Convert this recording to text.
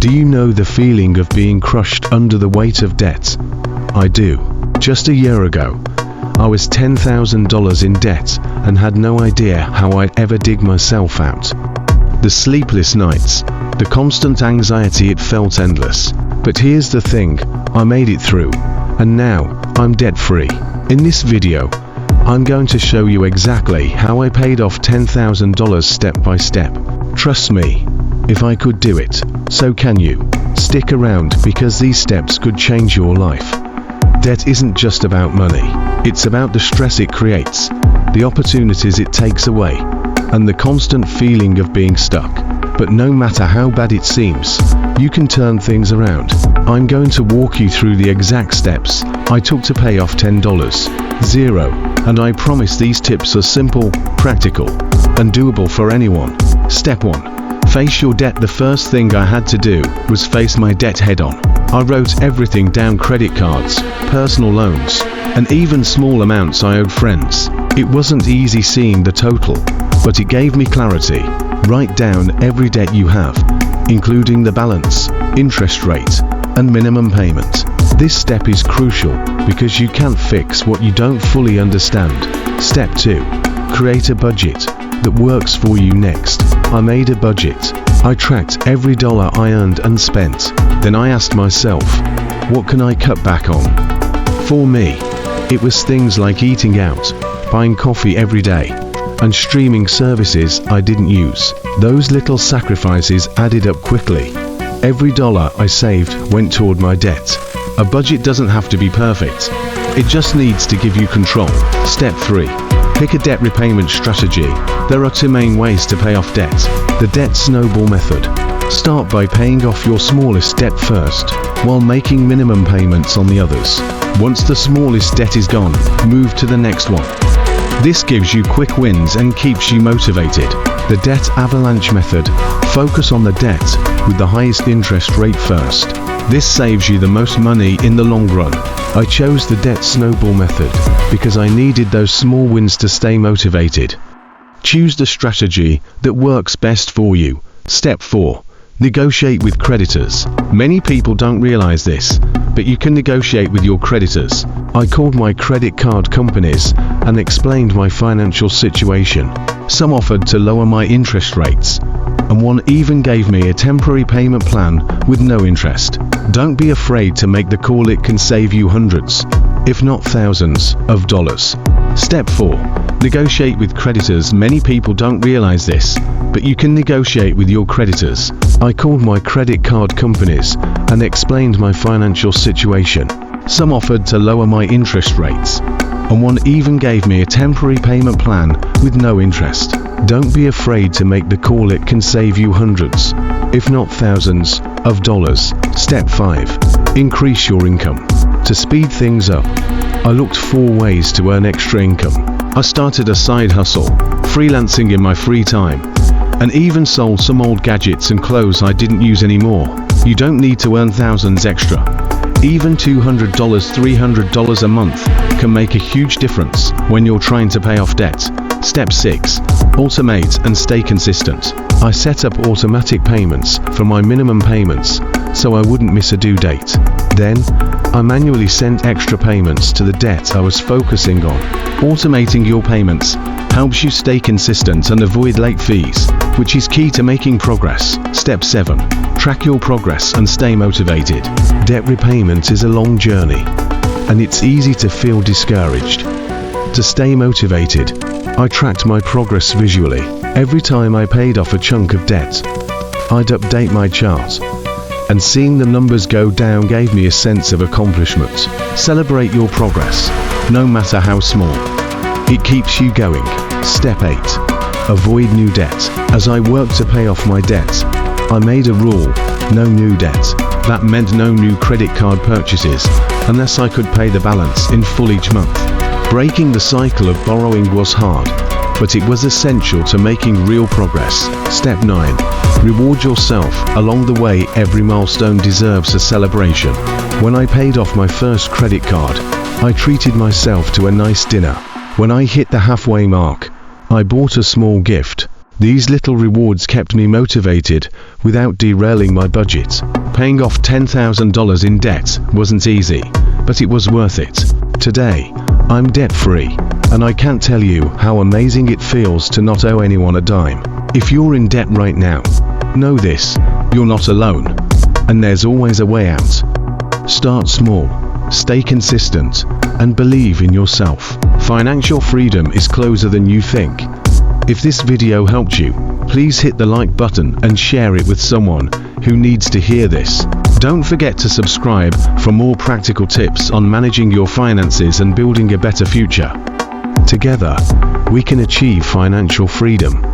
Do you know the feeling of being crushed under the weight of debt? I do. Just a year ago, I was $10,000 in debt and had no idea how I'd ever dig myself out. The sleepless nights, the constant anxiety, it felt endless. But here's the thing, I made it through, and now I'm debt-free. In this video, I'm going to show you exactly how I paid off $10,000 step by step. Trust me, if I could do it, so can you. Stick around because these steps could change your life. Debt isn't just about money, it's about the stress it creates, the opportunities it takes away, and the constant feeling of being stuck. But no matter how bad it seems, you can turn things around. I'm going to walk you through the exact steps I took to pay off $10,000, and I promise these tips are simple, practical, and doable for anyone. Step 1. Face your debt. The first thing I had to do was face my debt head on. I wrote everything down: credit cards, personal loans, and even small amounts I owed friends. It wasn't easy seeing the total, but it gave me clarity. Write down every debt you have, including the balance, interest rate, and minimum payment. This step is crucial because you can't fix what you don't fully understand. Step 2. Create a budget that works for you. Next, I made a budget. I tracked every dollar I earned and spent. Then I asked myself, what can I cut back on? For me, it was things like eating out, buying coffee every day, and streaming services I didn't use. Those little sacrifices added up quickly. Every dollar I saved went toward my debt. A budget doesn't have to be perfect. It just needs to give you control. Step 3. Pick a debt repayment strategy. There are 2 main ways to pay off debt. The debt snowball method. Start by paying off your smallest debt first, while making minimum payments on the others. Once the smallest debt is gone, move to the next one. This gives you quick wins and keeps you motivated. The debt avalanche method. Focus on the debt with the highest interest rate first. This saves you the most money in the long run. I chose the debt snowball method because I needed those small wins to stay motivated. Choose the strategy that works best for you. Step 4. Negotiate with creditors. Many people don't realize this, but you can negotiate with your creditors. I called my credit card companies and explained my financial situation. Some offered to lower my interest rates, and one even gave me a temporary payment plan with no interest. Don't be afraid to make the call. It can save you hundreds, if not thousands, of dollars. Step 4. Negotiate with creditors. Many people don't realize this, but you can negotiate with your creditors. I called my credit card companies and explained my financial situation. Some offered to lower my interest rates, and one even gave me a temporary payment plan with no interest. Don't be afraid to make the call. It can save you hundreds, if not thousands, of dollars. Step 5. Increase your income. To speed things up, I looked for ways to earn extra income. I started a side hustle, freelancing in my free time, and even sold some old gadgets and clothes I didn't use anymore. You don't need to earn thousands extra. Even $200, $300 a month can make a huge difference when you're trying to pay off debt. Step 6. Automate and stay consistent. I set up automatic payments for my minimum payments so I wouldn't miss a due date. Then, I manually sent extra payments to the debt I was focusing on. Automating your payments helps you stay consistent and avoid late fees, which is key to making progress. Step 7. Track your progress and stay motivated. Debt repayment is a long journey, and it's easy to feel discouraged. To stay motivated, I tracked my progress visually. Every time I paid off a chunk of debt, I'd update my chart, and seeing the numbers go down gave me a sense of accomplishment. Celebrate your progress, no matter how small. It keeps you going. Step 8. Avoid new debt. As I worked to pay off my debt, I made a rule: no new debt. That meant no new credit card purchases, unless I could pay the balance in full each month. Breaking the cycle of borrowing was hard, but it was essential to making real progress. Step 9. Reward yourself along the way. Every milestone deserves a celebration. When I paid off my first credit card, I treated myself to a nice dinner. When I hit the halfway mark, I bought a small gift, These little rewards kept me motivated without derailing my budget. Paying off $10,000 in debt wasn't easy, but it was worth it. Today, I'm debt-free, and I can't tell you how amazing it feels to not owe anyone a dime. If you're in debt right now, know this: you're not alone, and there's always a way out. Start small, stay consistent, and believe in yourself. Financial freedom is closer than you think. If this video helped you, please hit the like button and share it with someone who needs to hear this. Don't forget to subscribe for more practical tips on managing your finances and building a better future. Together, we can achieve financial freedom.